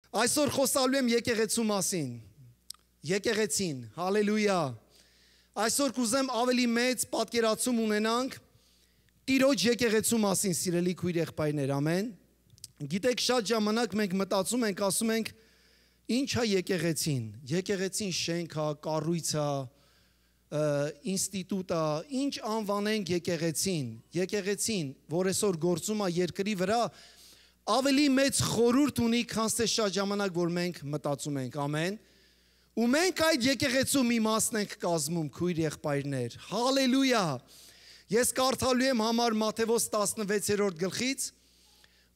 Այսօր խոսալու եմ եկեղեցու մասին, եկեղեցին, հալելույա, այսօր կուզեմ ավելի մեծ պատկերացում ունենանք Տիրոջ եկեղեցու մասին, սիրելի քույր եղբայրներ, ամեն, գիտեք շատ ժամանակ մենք մտածում ենք, ասում ենք, ինչ է եկեղեցին շենք է, կառույց է, ինստիտուտ է, ինչ անվանենք եկեղեցին, որ այսօր գործում է երկրի վրա, ավելի մեծ խորհուրդ ունի, քան թե շատ ժամանակ, որ մենք մտածում ենք, ամեն, ու մենք այդ եկեղեցու մի մասն ենք կազմում, քույր եղբայրներ, հալելույա, ես կարդալու եմ համար Մատթեոս 16-րդ գլխից,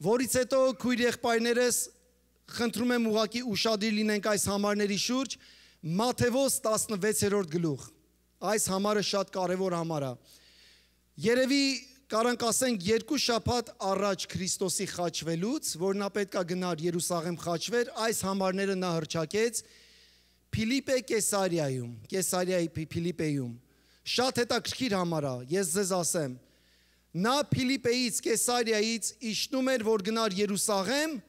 որից հետո քույր եղբայրներս խնդրում եմ ուղղակի ուշադիր լինենք այս համարների շուրջ, Մատթեոս 16-րդ գլուխ, այս համարը շատ կարևոր համար է, երևի Կարանք ասենք երկու շաբաթ առաջ Քրիստոսի խաչվելուց, որ նա պետք է գնար Երուսաղեմ խաչվեր, այս համարները նա հռչակեց Փիլիպե Կեսարիայի Փիլիպեում։ Շատ հետաքրքիր համար է, ես ձեզ ասեմ։ Նա Փիլիպեից, Կեսարիայից իջնում էր, որ գնար Երուսաղեմ,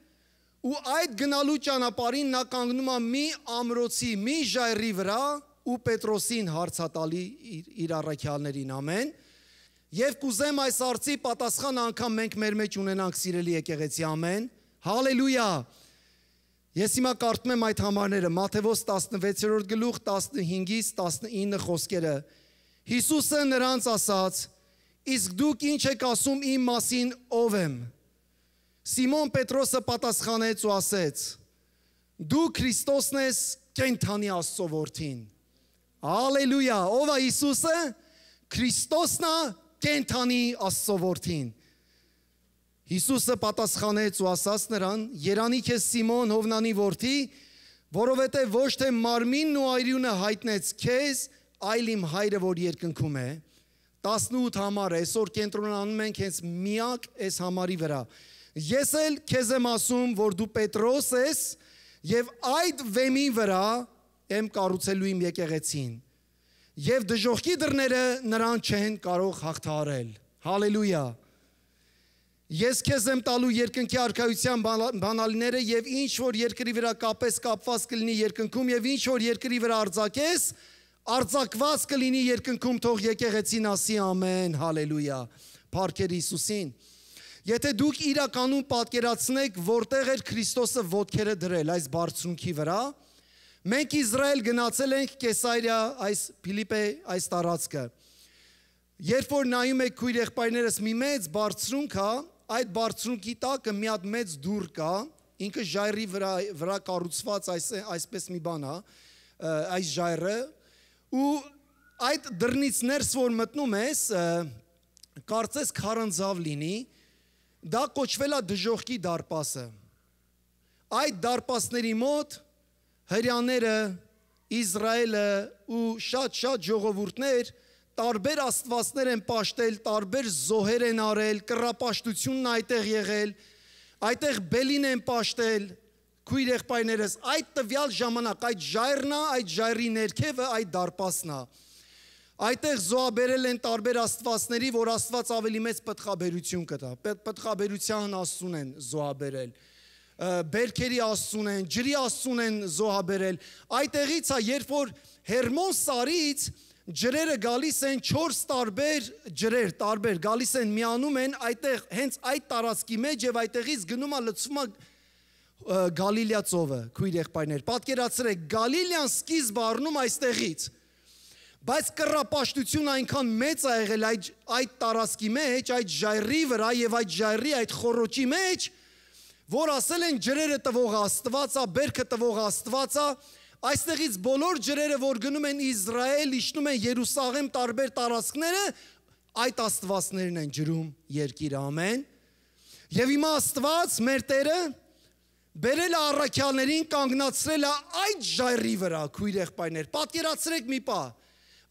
ու այդ գնալու ճանապարհին նա կանգնում է մի ամրոցի, մի ժայռի վրա ու Պետրոսին հարցատալի իր առաքյալներին, ամեն։ Եվ կուզեմ այս արծի պատասխան անգամ մենք մեր մեջ ունենանք սիրելի եկեղեցի, ամեն, հալելույա, ես հիմա կարդում եմ այդ համարները, Մատթեոս 16-րդ գլուխ, 15-ից 19 խոսքերը, Հիսուսը նրանց ասաց, իսկ դուք ինչ եք ասում իմ մասին ով եմ, Սիմոն Պետրոսը պատասխանեց ու ասեց, դու Քրիստոսն ես կենդանի Աստծո որդին, հալելույա, ով է Հիսուսը, Քրիստոսն է կենդանի Աստծո որդին։ Հիսուսը պատասխանեց ու ասաց նրան. Երանի քեզ Սիմոն Հովնանի որդի, որովհետև ոչ թե մարմինն ու արյունը հայտնեց քեզ, այլ իմ Հայրը, որ երկնքում է։ 18 համար է, այսօր կենտրոնանում ենք հենց միակ այս համարի վրա։ Ես էլ քեզ եմ ասում, որ դու Պետրոս ես, եւ այդ վեմի վրա եմ կառուցելու իմ եկեղեցին։ Եվ դժոխքի դռները նրան չեն կարող հաղթահարել, հալելույա, ես քեզ եմ տալու երկնքի արքայության բանալիները և ինչ որ երկրի վրա կապես կապված կլինի երկնքում և ինչ որ երկրի վրա արձակես, արձակված կլինի երկնքում թող եկեղեցին ասի ամեն, հալելույա, փառքեր Հիսուսին, եթե դուք իրականում պատկերացնեք, որտեղ էր Քրիստոսը ոտքերը դրել այս բարձունքի վրա, Մենք Իսրայել գնացել ենք Կեսարիա, այս Փիլիպե, այս տարածքը։ Երբ որ նայում եք քույր եղբայրներս մի մեծ բարձրունք է, այդ բարձրունքի տակը մի հատ մեծ դուռ կա, ինքը ժայռի վրա կառուցված այսպես մի բան է, այս ժայռը, ու այդ դռնից ներս որ մտնում ես, կարծես քարանձավ լինի, դա կոչվել է դժոխքի դարպասը։ Այդ դարպասների մոտ հրյաները, Իսրայելը ու շատ ժողովուրդներ տարբեր աստվածներ են պաշտել, տարբեր զոհեր են արել, կռապաշտությունն այդտեղ եղել, այդտեղ բելին են պաշտել, քույր եղբայրներս, այդ տվյալ ժամանակ, այդ ժայռն է, այդ ժայռի ներքևը, այդ դարպասն է։ Այդտեղ զոհաբերել են տարբեր աստվածների, որ Աստված ավելի մեծ պտղաբերություն կտա, պտղաբերության Աստծուն են զոհաբերել։ Բերքերի Աստծուն են, ջրի Աստծուն են զոհաբերել, այդտեղից է, երբ որ Հերմոն սարից ջրերը գալիս են 4 տարբեր ջրեր, տարբեր գալիս են միանում են այդտեղ հենց այդ տարածքի մեջ եւ այդտեղից գնում է լցվում է Գալիլեա ծովը, քույր եղբայրներ, պատկերացրեք, Գալիլեան սկիզբ առնում այստեղից, բայց կռապաշտությունը այնքան մեծ է եղել այդ տարածքի մեջ, այդ ժայռի վրա եւ այդ ժայռի այդ խոռոչի մեջ, որ ասել են ջրերը տվող Աստված է, բերքը տվող Աստված է, այստեղից բոլոր ջրերը, որ գնում են Իսրայել, իջնում են Երուսաղեմ տարբեր տարածքները, այդ աստվածներն են ջրում երկիրը, ամեն։ Եվ հիմա Աստված, մեր Տերը, բերել է առաքյալներին, կանգնացրել է այդ ժայռի վրա, քույր եղբայրներ, պատկերացրեք մի պահ,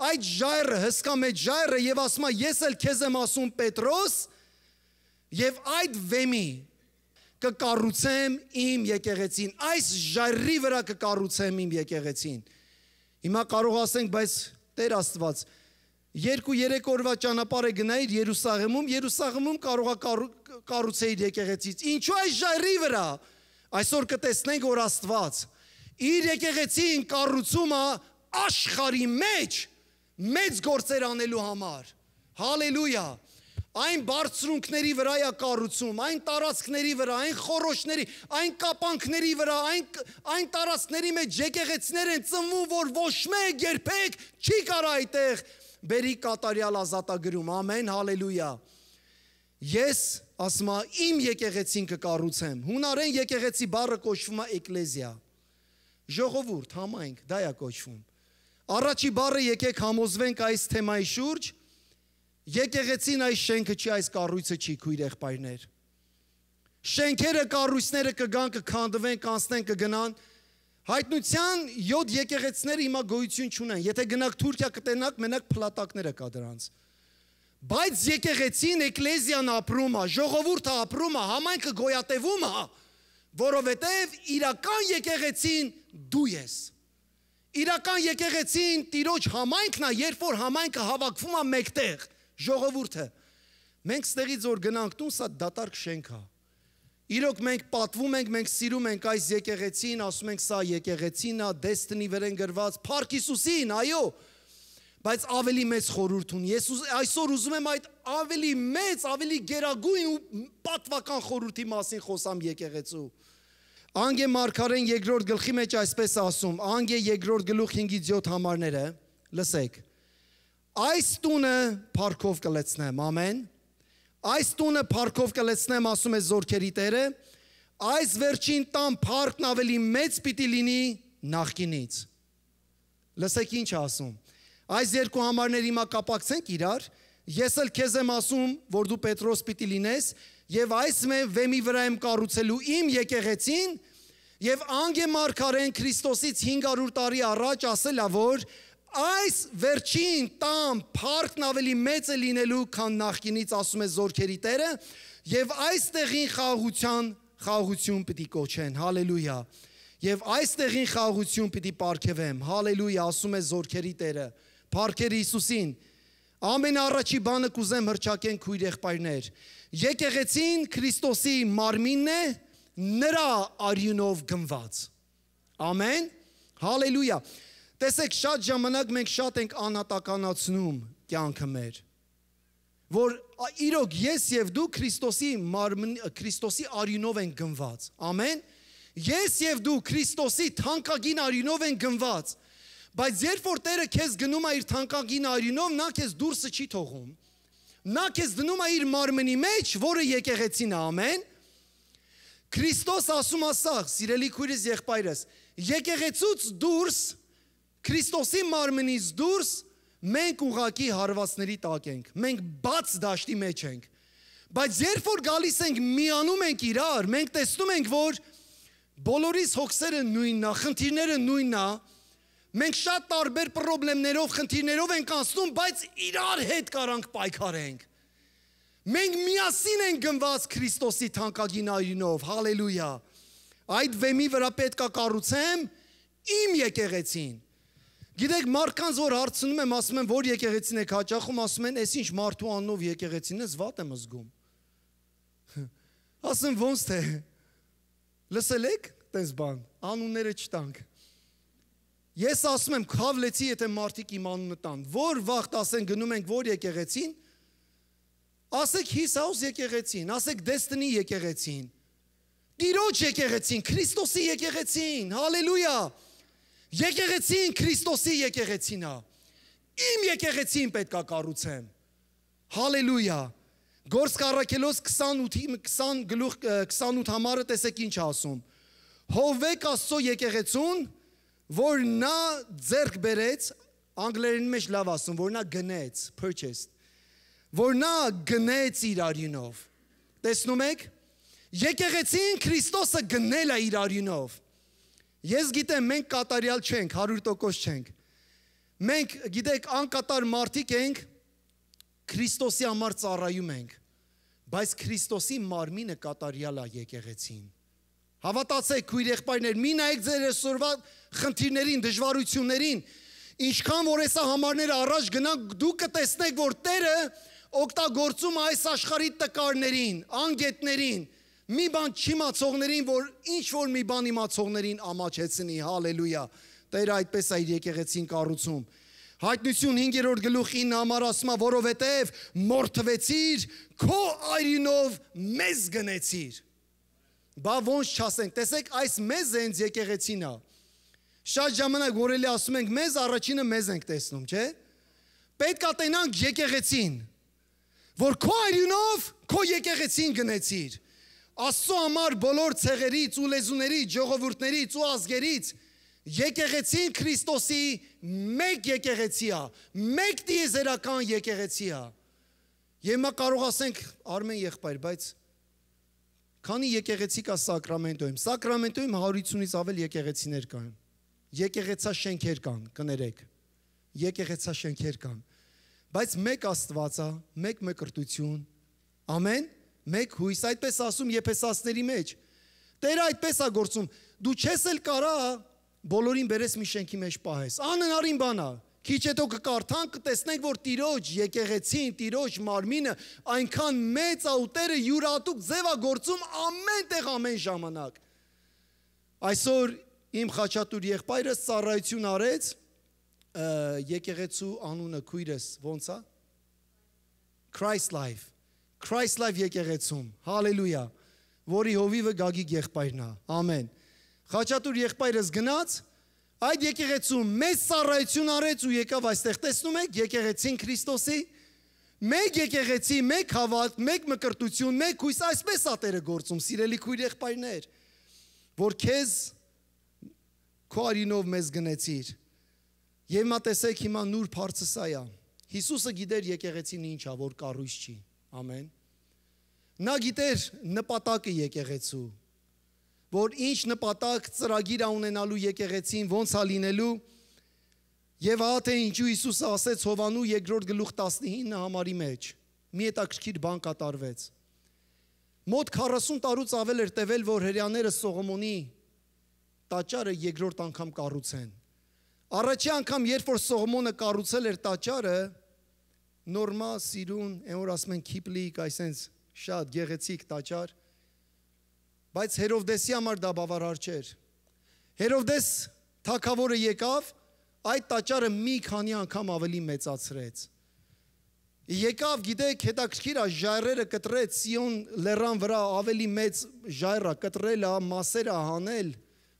այդ ժայռը, հսկա մեծ ժայռը, եւ ասում է, ես էլ քեզ եմ ասում Պետրոս, եւ այդ վեմի կկառուցեմ իմ եկեղեցին, այս ժայռի վրա կկառուցեմ իմ եկեղեցին։ Հիմա կարող ասենք, բայց Տեր Աստված, 2-3 օրվա ճանապարհ է գնայիր Երուսաղեմում կարող է կառուցեիր եկեղեցից։ Ինչու այս ժայռի վրա, Այսօր կտեսնենք, որ Աստված իր եկեղեցին կառուցում է աշխարհի մեջ մեծ գործեր անելու համար։ Հալելույա։ Այն բարձրունքների վրա է կառուցում, այն տարածքների վրա, այն խորոշների, այն կապանքների վրա, այն տարածքների մեջ եկեղեցիներ են ծնվում, որ ոչ մեկ երբեք չի կարող այդտեղ բերի կատարյալ ազատագրում։ Ամեն, հալելույա։ Ես ասում եմ, իմ եկեղեցին կկառուցեմ։ Հունարեն եկեղեցի բառը կոչվում է էկլեզիա։ Ժողովուրդ, համայնք, դա է կոչվում։ Առաջի բառը եկեք համոզվենք այս թեմայի շուրջ։ Եկեղեցին այս շենքը չի, այս կառույցը չի, քույր եղբայրներ։ Շենքերը, կառույցները կգան, կքանդվեն, կանցնեն, կգնան։ Հայտնության 7 եկեղեցիները հիմա գոյություն չունեն։ Եթե գնաք Թուրքիա կտենաք, մենակ փլատակները կա դրանց։ Բայց եկեղեցին, էկլեզիան ապրում է, ժողովուրդը ապրում է, համայնքը գոյատևում է, որովհետև իրական եկեղեցին դու ես։ Իրական եկեղեցին Տիրոջ համայնքն է, երբ որ համայնքը հավաքվում է մեկտեղ, ժողովուրդը։ Մենք ստեղից որ գնանք տուն, սա դատարկ շենք է։ Իրոք մենք պատվում ենք, մենք սիրում ենք այս եկեղեցին, ասում ենք սա եկեղեցին է, դեստնի վեր են գրված, Փառք Հիսուսին, այո, բայց ավելի մեծ խորհուրդ ունի։ Ես այսօր ուզում եմ այդ ավելի մեծ, ավելի գերագույն ու պատվական խորհրդի մասին խոսամ եկեղեցու։ Անգե Մարգարեն երկրորդ գլխի մեջ այսպես ասում, Անգե երկրորդ գլուխ 5-7 համարները, լսեք։ Այս տունը փառքով կլցնեմ, ամեն։ Այս տունը փառքով կլցնեմ, ասում է Զորքերի Տերը, այս վերջին տան փառքն ավելի մեծ պիտի լինի նախկինից։ Լսեք ինչ ասում։ Այս երկու համարները հիմա կապակցենք իրար, ես էլ քեզ եմ ասում, որ դու Պետրոս պիտի լինես, եւ այս վեմի վրա եմ կառուցելու իմ եկեղեցին, եւ Անգե Մարգարեն Քրիստոսից 500 տարի առաջ ասել է, որ այս վերջին տան փառքն ավելի մեծ է լինելու, քան նախկինից, ասում է Զորքերի Տերը, եւ այստեղին խաղաղություն պիտի կոչեն, հալելույա, եւ այստեղին խաղաղություն պիտի պարգևեմ, հալելույա, ասում է Զորքերի Տերը, փառքեր Հիսուսին։ Ամենաառաջի բանը կուզեմ հռչակեն քույր եղբայրներ, եկեղեցին Քրիստոսի մարմինն է, նրա արյունով գնված։ Ամեն, հալելույա։ Տեսեք, շատ ժամանակ մենք շատ ենք անհատականացնում կյանքը մեր, որ իրոք ես եւ դու Քրիստոսի արյունով ենք գնված, ամեն, ես եւ դու Քրիստոսի թանկագին արյունով ենք գնված, բայց երբ որ Տերը քեզ գնում է իր թանկագին արյունով, նա քեզ դուրսը չի թողում, նա քեզ դնում է իր մարմնի մեջ, որը եկեղեցին է, ամեն, Քրիստոս ասում է սա, սիրելի քույրս եղբայրս, եկեղեցուց դուրս Քրիստոսի մարմնից դուրս մենք ուղակի հարվածների տակ ենք, մենք բաց դաշտի մեջ ենք, բայց երբ որ գալիս ենք միանում ենք իրար, մենք տեսնում ենք, որ բոլորիս հոգսերը նույնն է, խնդիրները նույնն է, մենք շատ տարբեր պրոբլեմներով, խնդիրներով ենք անցնում, բայց իրար հետ կարանք պայքարենք, մենք միասին ենք գնված Քրիստոսի թանկագին արյունով, հալելույա, այդ վեմի վրա պետք է կառուցեմ իմ եկեղեցին։ Գիտեք, մարդկանց որ հարցնում եմ, ասում եմ, որ եկեղեցին եք հաճախում, ասում են, այս ինչ մարդու անունով եկեղեցին ես, վատ եմ զգում։ Ասում ոնց թե, լսել եք, տես բան, անունները չտանք։ Ես ասում եմ, քավլեցի, եթե մարդիկ իմ անունը տան, որ վաղտ ասեն գնում ենք որ եկեղեցին, ասեք His House եկեղեցին, ասեք Destiny եկեղեցին, Տիրոջ եկեղեցին, Քրիստոսի եկեղեցին, հալելույա։ Եկեղեցին Քրիստոսի եկեղեցին է, իմ եկեղեցին պետք է կառուցեմ, հալելույա, Գործք առաքելոց 28 համարը տեսեք ինչ ասում, հովվեք Աստծո եկեղեցուն, որ նա ձեռք բերեց, անգլերեն մեջ լավ ասում, որ նա գնեց, purchased, որ նա գնեց իր արյունով, տեսնում եք, եկեղեցին Քրիստոսը գնել է իր արյունով, Ես գիտեմ, մենք կատարյալ չենք, 100% չենք, մենք գիտեք անկատար մարդիկ ենք, Քրիստոսի համար ծառայում ենք, բայց Քրիստոսի մարմինը կատարյալ է եկեղեցին, հավատացեք քույր եղբայրներ, մի նայեք ձեր այսօրվա խնդիրներին, դժվարություններին, ինչքան որ այսա համարները առաջ գնանք, դուք կտեսնեք, որ Տերը օգտագործում այս աշխարհի տկարներին, անգետներին, Մի բան չիմացողներին, որ ինչ որ մի բան իմացողներին ամաչեցնի, հալելույա։ Տերը այդպես է իր եկեղեցին կառուցում։ Հայտնություն 5-րդ գլուխ 9 համար ասում է, որովհետև մորթվեցիր, քո այրինով մեզ գնեցիր։ Բա ոնց չասենք, տեսեք, այս մեզ հենց եկեղեցին է։ Շատ ժամանակ որելի ասում ենք մեզ, առաջինը մեզ ենք տեսնում, չէ՞։ Պետք է տենանք եկեղեցին, որ քո այրինով քո եկեղեցին գնեցիր։ Աստծո համար բոլոր ցեղերից ու լեզուներից, ժողովուրդներից ու ազգերից եկեղեցին Քրիստոսի մեկ եկեղեցի է, մեկ տիեզերական եկեղեցի է։ Եվ մա կարող ասենք, Արմեն եղբայր, բայց քանի եկեղեցի կա Սակրամենտոյում։ Սակրամենտոյում 150-ից ավել եկեղեցիներ կան։ Եկեղեցաշենքեր կան, կներեք։ Եկեղեցաշենքեր կան։ Բայց մեկ Աստված է, մեկ մկրտություն։ Ամեն, մեկ հույս, այդպես ասում Եփեսացիների մեջ։ Տերը այդպես է գործում։ Դու չես էլ կարա բոլորին բերես մի շենքի մեջ պահես։ Անհնարին բան է։ Քիչ հետո կկարդանք, կտեսնենք, որ Տիրոջ եկեղեցին, Տիրոջ մարմինը այնքան մեծ է ու Տերը յուրատուկ ձև է գործում ամեն տեղ ամեն ժամանակ։ Այսօր իմ խաչատուր եղբայրս ծառայություն արեց, եկեղեցու անունը քույրս ո՞նց է։ Christ Life, Christ Life եկեղեցում, հալելույա, որի հովիվը Գագիկ եղբայրն է, ամեն։ Խաչատուր եղբայրս գնաց, այդ եկեղեցում մեծ ծառայություն արեց ու եկավ այստեղ, տեսնում եք, եկեղեցին Քրիստոսի, մեկ եկեղեցի, մեկ հավատ, մեկ մկրտություն, մեկ հույս, այսպես է Տերը գործում, սիրելի քույր եղբայրներ, որ քեզ քո արինով մեզ գնեցիր։ Եվ մա տեսեք հիմա նուրբ հարցը սա է։ Հիսուսը գիտեր եկեղեցին ինչ է, որ կառույց չի։ Ամեն։ Նա գիտեր նպատակը եկեղեցու, որ ինչ նպատակ ծրագիր ունենալու եկեղեցին, ոնց է լինելու, եւ հա թե ինչու Հիսուսը ասեց Հովանու 2-րդ գլուխ 19 համարի մեջ։ Մի հետաքրքիր բան կատարվեց։ Մոտ 40 տարուց ավել էր տևել, որ հрьяաները Սողոմոնի տաճարը երկրորդ անգամ կառուցեն։ Առաջի անգամ, երբ որ Սողոմոնը կառուցել էր տաճարը, նորմա, սիրուն, այն որ ասում են քիպլիկ, այսենց շատ գեղեցիկ տաճար, բայց Հերովդեսի համար դա բավարար չէր։ Հերովդես թագավորը եկավ, այդ տաճարը մի քանի անգամ ավելի մեծացրեց։ Եկավ, գիտեք, հետաքրքիր է, ժայռերը կտրեց Սիոն լեռան վրա ավելի մեծ ժայռը կտրել է, մասերը հանել։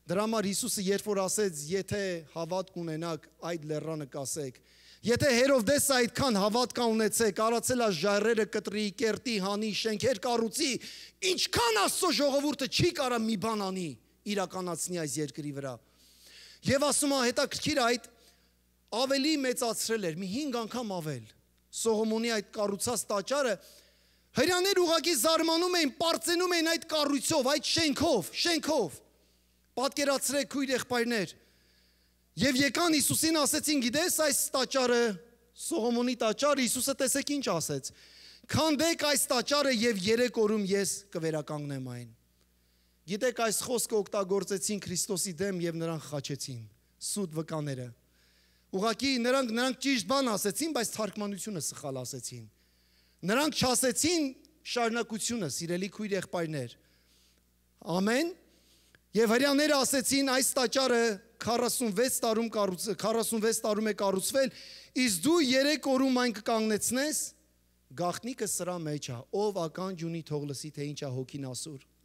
Դրա համար Հիսուսը երբ որ ասեց, եթե հավատք ունենաք, այդ լեռանը կասեք։ Եթե Հերովդեսը այդքան հավատք ունեցեք, արածել է ժայռերը կտրի, կերտի, հանի, շենքեր կառուցի, ինչքան Աստծո ժողովուրդը չի կարա մի բան անի, իրականացնի այս երկրի վրա։ Եվ ասում է, հետաքրքիր այդ ավելի մեծացրել էր, մի 5 անգամ ավել։ Սողոմոնի այդ կառուցած տաճարը հрьяաներ ուղղակի զարմանում էին, պարծենում էին այդ կառույցով, այդ շենքով։ Պատկերացրեք քույր եղբայրներ։ Եվ եկան Հիսուսին ասեցին, գիտես այս տաճարը, Սողոմոնի տաճարը, Հիսուսը տեսեք ինչ ասեց։ Քանդեք այս տաճարը եւ 3 օրում ես կվերականգնեմ այն։ Գիտեք այս խոսքը օգտագործեցին Քրիստոսի դեմ եւ նրան խաչեցին, սուտ վկաները։ Ուղղակի նրանք ճիշտ բան ասեցին, բայց թարգմանությունը սխալ ասեցին։ Նրանք չասեցին շարունակությունը, սիրելի քույր եղբայրներ։ Ամեն։ Եվ հрьяաները ասեցին, այս տաճարը 46 տարում է կառուցվել, իսկ դու 3 օրում այն կկանգնեցնես, գաղտնիքը սրա մեջ է, ով ականջ ունի թող լսի, թե ինչ է հոգին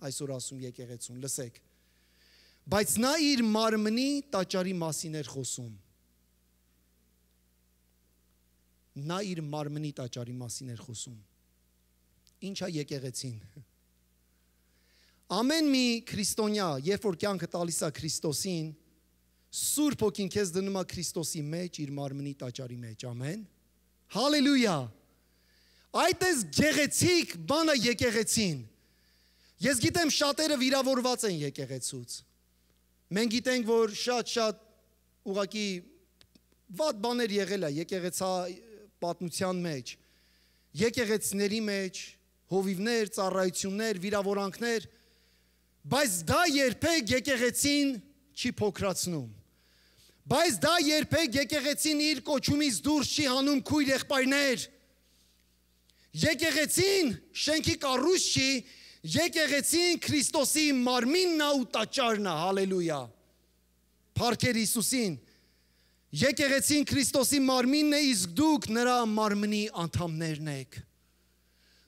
այսօր ասում եկեղեցուն, լսեք։ Բայց նա իր մարմնի տաճարի մասին էր խոսում։ Նա իր մարմնի տաճարի մասին էր խոսում։ Ինչ է եկեղեցին։ Ամեն մի քրիստոնյա, երբ որ կյանքը տալիս է Քրիստոսին, Սուրբ Հոգին քեզ դնում է Քրիստոսի մեջ, իր մարմնի տաճարի մեջ, ամեն։ Հալելույա։ Այդպես գեղեցիկ բանը եկեղեցին։ Ես գիտեմ շատերը վիրավորված են եկեղեցուց։ Մենք գիտենք, որ շատ ուղղակի վատ բաներ եղել է եկեղեցա պատմության մեջ, եկեղեցիների մեջ, հովիվներ, ծառայություններ, վիրավորանքներ, բայց դա երբեք եկեղեցին չի փոքրացնում։ Բայց դա երբեք եկեղեցին իր կոչումից դուրս չի հանում քույր եղբայրներ։ Եկեղեցին շենքի կառույց չի, Եկեղեցին Քրիստոսի մարմինն է ու տաճարն է, հալելույա։ Փառքեր Հիսուսին։ Եկեղեցին Քրիստոսի մարմինն է, իսկ դուք նրա մարմնի անդամներն եք։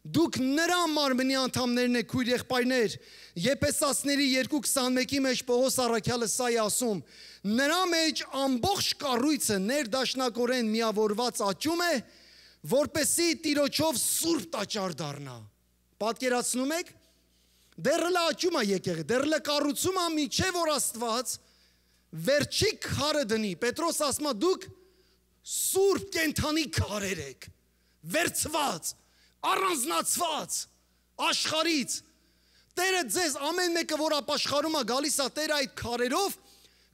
Դուք նրա մարմնի անդամներն եք, քույր եղբայրներ։ Եփեսացիների 2:21-ի մեջ Պողոս առաքյալը սա է ասում. նրա մեջ ամբողջ կառույցը ներդաշնակորեն միավորված աճում է, որպեսզի Տիրոջով սուրբ տաճար դառնա։ Պատկերացնում եք, դեռ լա աճում է եկեղեցի, դեռ լա կառուցում է միջև որ Աստված վերջի քարը դնի։ Պետրոս ասում է դուք սուրբ կենթանի քարեր եք, վերցված, առանձնացված աշխարից։ Տերը ձեզ ամեն մեկը որ ապաշխարում է գալիս է Տերը այդ քարերով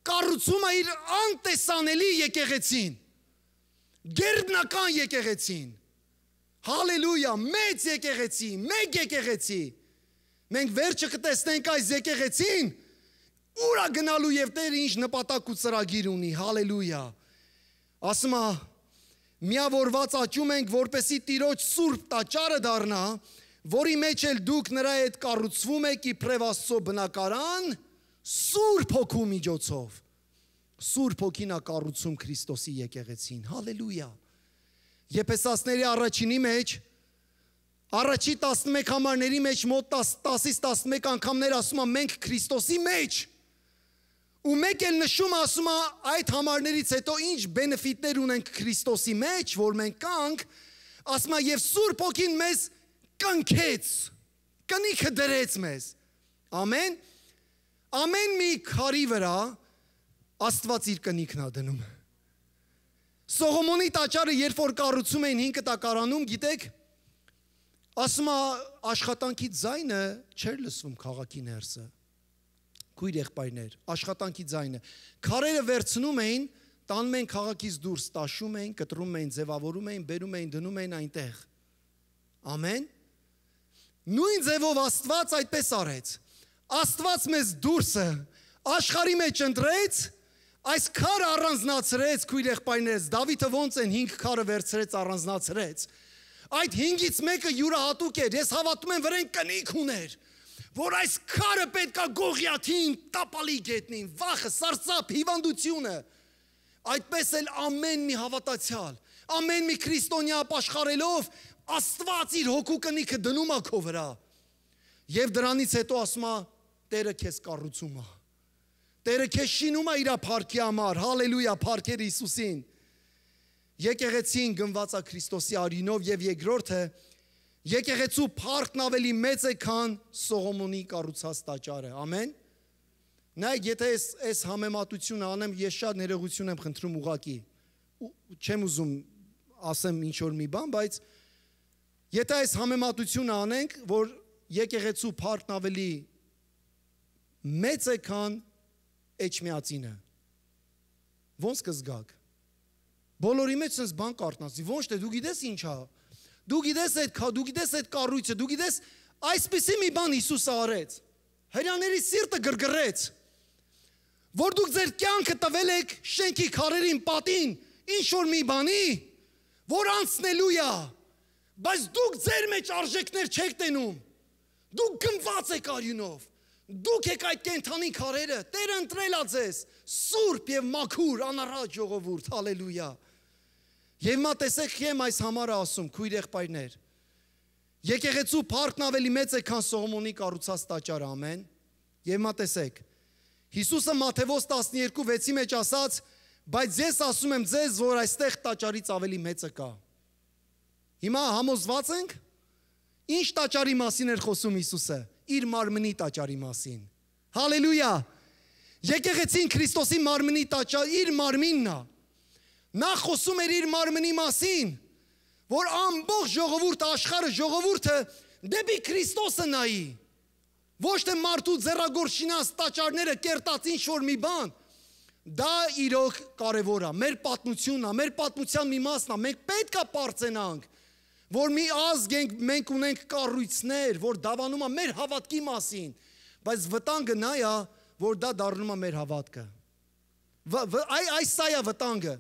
կառուցում է իր անտեսանելի եկեղեցին, գերբնական եկեղեցին, հալելույա, մեծ եկեղեցի, մեկ եկեղեցի։ Մենք վերջը կտեսնենք այս եկեղեցին, ուր է գնալու եւ Տերը ինչ նպատակ ու ծրագիր ունի, հալելույա։ Ասում է միավորված աճում ենք, որպեսզի Տիրոջ սուրբ տաճարը դառնա, որի մեջ էլ դուք նրա հետ կառուցվում եք իբրև Աստծո բնակարան, Սուրբ Հոգու միջոցով։ Սուրբ Հոգին է կառուցում Քրիստոսի եկեղեցին, հալելույա։ Եփեսացիների առաջինի մեջ, առաջի 11 համարների մեջ մոտ 10-ից 11 անգամներ ասում է մենք Քրիստոսի մեջ։ Ու մեկ էլ նշում ասում է այդ համարներից հետո ինչ բենեֆիտներ ունենք Քրիստոսի մեջ, որ մենք կանք, ասում է եւ Սուրբ Հոգին մեզ կնքեց, կնիքը դրեց մեզ։ Ամեն։ Ամեն մի քարի վրա Աստված իր կնիքն է դնում։ Սողոմոնի տաճարը երբ որ կառուցում էին 5 տակարանում, գիտեք, ասում է աշխատանքի ձայնը չէր լսվում քաղաքի ներսը։ Քույր եղբայրներ, աշխատանքի ձայնը։ Քարերը վերցնում էին, տանում էին քաղաքից դուրս, տաշում էին, կտրում էին, ձևավորում էին, բերում էին, դնում էին այնտեղ։ Ամեն։ Նույն ձևով Աստված այդպես արեց։ Աստված մեզ դուրսը աշխարհի մեջ ընտրեց, այս քարը առանձնացրեց, քույր եղբայրներս, Դավիթը ոնց են 5 քարը վերցրեց, առանձնացրեց։ Այդ 5-ից մեկը յուրահատուկ էր, ես հավատում եմ վրան կնիք ուներ, որ այս քարը պետք է գողիաթին, տապալի գետնին, վախը, սարսափ, հիվանդությունը։ Այդպես էլ ամեն մի հավատացյալ, ամեն մի քրիստոնյա ապաշխարելով Աստված իր հոգու կնիքը դնում է քո վրա։ Եվ դրանից հետո ասում է Տերը քեզ կառուցում է։ Տերը քեզ շինում է իր փառքի համար, հալելույա, փառքեր Հիսուսին։ Եկեղեցին գնված է Քրիստոսի արյունով եւ երկրորդը եկեղեցու փառքն ավելի մեծ է, քան Սողոմոնի կառուցած տաճարը։ Ամեն։ Նայեք, եթե այս համեմատությունը անեմ, ես շատ ներողություն եմ խնդրում ուղակի։ Չեմ ուզում ասեմ ինչ որ մի բան, բայց եթե այս համեմատությունը անենք, որ եկեղեցու փառքն ավելի մեծ է, քան Էջմիածինը, ոնց կզգաք։ Բոլորի մեջ sense բան կարտնացի, ոչ թե դու գիտես ինչ է։ Դու գիտես այդ կառույցը, դու գիտես այսպիսի մի բան Հիսուսը արեց։ Հրյաների սիրտը գրգռեց, որ դուք ձեր կյանքը տվել եք շենքի քարերին պատին, ինչ որ մի բանի, որ անցնելու է, բայց դուք ձեր մեջ արժեքներ չեք տենում։ Դուք գնված եք արյունով։ Դուք եք այդ կենթանի քարերը, Տերը ընտրել է ձեզ, սուրբ եւ մաքուր, անառատ ժողովուրդ, հալելույա։ Եվ մա տեսեք եմ այս համարը ասում, քույր եղբայրներ։ Եկեղեցու փառքն ավելի մեծ է, քան Սողոմոնի կառուցած տաճարը, ամեն։ Եվ մա տեսեք։ Հիսուսը Մատթեոս 12:6-ի մեջ ասաց, բայց ես ասում եմ ձեզ, որ այստեղ տաճարից ավելի մեծը կա։ Հիմա համոզված ենք, ինչ տաճարի մասին էր խոսում Հիսուսը։ Իր մարմնի տաճարի մասին։ Հալելույա։ Եկեղեցին Քրիստոսի մարմնի տաճար, իր մարմինն է։ Նա խոսում էր իր մարմնի մասին, որ ամբողջ ժողովուրդը, աշխարհը ժողովուրդը դեպի Քրիստոսը նայի։ Ոչ թե մարդու ձեռագործինած տաճարները կերտած ինչ որ մի բան։ Դա իրոք կարևոր է, մեր պատմությունն է, մեր պատմության մի մասն է, մենք պետք է պարծենանք, որ մի ազգ ենք, մենք ունենք կառույցներ, որ դավանում է մեր հավատքի մասին, բայց վտանգը նա է, որ դա դառնում է մեր հավատքը։ Այս սա է վտանգը,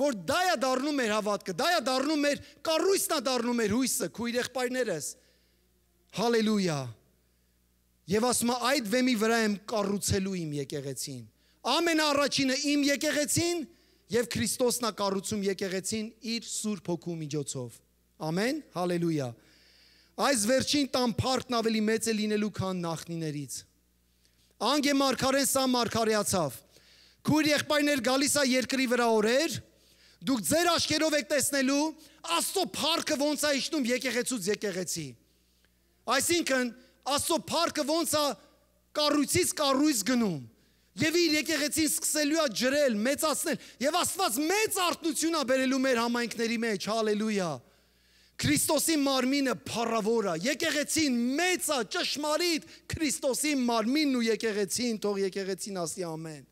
որ դա է դառնում մեր հավատքը, դա է դառնում մեր կառույցն է դառնում մեր հույսը, քույր եղբայրներս։ Հալելույա։ Եվ ասում է այդ վեմի վրա եմ կառուցելու իմ եկեղեցին։ Ամենաառաջինը իմ եկեղեցին եւ Քրիստոսն է կառուցում եկեղեցին իր Սուրբ Հոգու միջոցով։ Ամեն, հալելույա։ Այս վերջին տան փառքն ավելի մեծ է լինելու, քան նախնիներից։ Անգե մարգարեն սա մարգարեացավ։ Քույր եղբայրներ, գալիս է երկրի վրա օրեր, դուք ձեր աչքերով եք տեսնելու Աստծո փառքը ոնց է իջնում եկեղեցուց եկեղեցի։ Այսինքն Աստծո փառքը ոնց է կառույցից կառույց գնում։ Եվ իր եկեղեցին սկսելու է ջրել, մեծացնել, եւ Աստված մեծ արթնություն է բերելու մեր համայնքների մեջ, հալելույա։ Քրիստոսի մարմինը փառավոր է, եկեղեցին մեծ է, ճշմարիտ, Քրիստոսի մարմինն ու եկեղեցին, թող եկեղեցին ասի ամեն։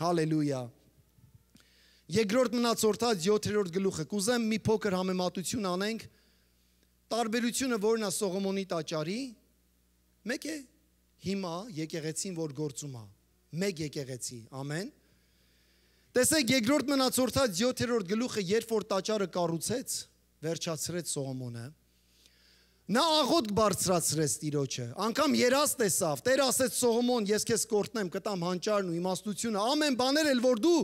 Հալելույա։ Երկրորդ մնացորդած 7-րդ գլուխը, կուզեմ մի փոքր համեմատություն անենք, տարբերությունը որն է Սողոմոնի տաճարի, մեկ է հիմա եկեղեցին, որ գործում է, մեկ եկեղեցի, ամեն։ Տեսեք երկրորդ մնացորդած 7-րդ գլուխը, երբ որ տաճարը կառուցեց, վերջացրեց Սողոմոնը, նա աղոթք բարձրացրեց Տիրոջը, անգամ երազ տեսավ, Տեր ասեց Սողոմոն, ես քեզ կորտնեմ, կտամ հանճարն ու իմաստությունը, ամեն բաներ էլ որ դու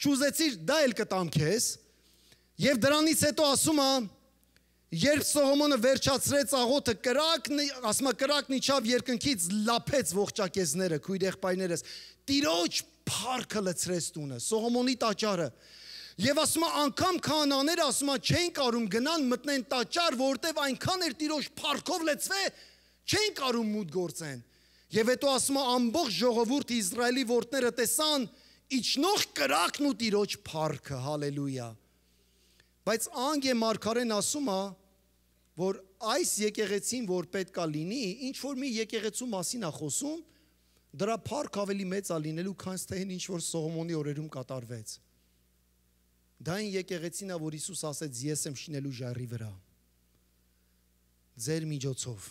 չուզեցիր, դա էլ կտամ քեզ, եւ դրանից հետո ասում է, երբ Սողոմոնը վերջացրեց աղոթը, ասում է կրակն իջավ երկնքից, լափեց ողջակեզները, քույր եղբայրներս, Տիրոջ փառքը լցրեց տունը, Սողոմոնի տաճարը, եւ ասում է անգամ քահանաները ասում է չեն կարում գնան մտնեն տաճար, որտեվ այնքան էր Տիրոջ փառքով լցվե, չեն կարում մուտ գործեն, եւ հետո ասում է ամբողջ ժողովուրդ Իսրայելի որդները տեսան իջնող կրակն ու Տիրոջ փառքը, հալելույա։ Բայց անգե մարգարեն ասում է, որ այս եկեղեցին, որ պետքա լինի, ինչ որ մի եկեղեցու մասին է խոսում, դրա փառք ավելի մեծ է լինելու, քան թե ինչ որ Սողոմոնի օրերում կատարվեց։ Դա այն եկեղեցին է, որ Հիսուս ասեց, ես եմ շինելու ժայռի վրա, ձեր միջոցով։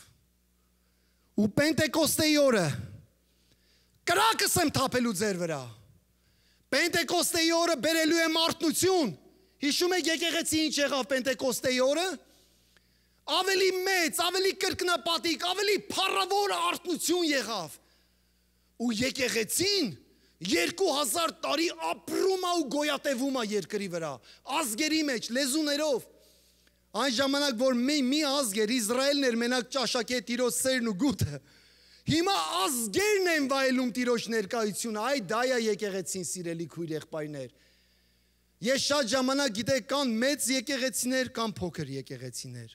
Ու Պենտեկոստեի օրը կրակս եմ թափելու ձեր վրա։ Պենտեկոստեի օրը բերելու եմ արթնություն։ Հիշում եք եկեղեցի ինչ եղավ Պենտեկոստեի օրը։ Ավելի մեծ, ավելի կրկնապատիկ, ավելի փառավոր արթնություն եղավ։ Ու եկեղեցին 2000 տարի ապրում է ու գոյատևում է երկրի վրա, ազգերի մեջ, լեզուներով։ Այն ժամանակ, որ մի ազգ էր, Իսրայելն էր մենակ ճաշակե Տիրոջ սերն ու գութը, հիմա ազգերն են վայելում Տիրոջ ներկայությունը, այ դա է եկեղեցին, սիրելի քույր եղբայրներ։ Ես շատ ժամանակ գիտեք, կան մեծ եկեղեցիներ, կան փոքր եկեղեցիներ։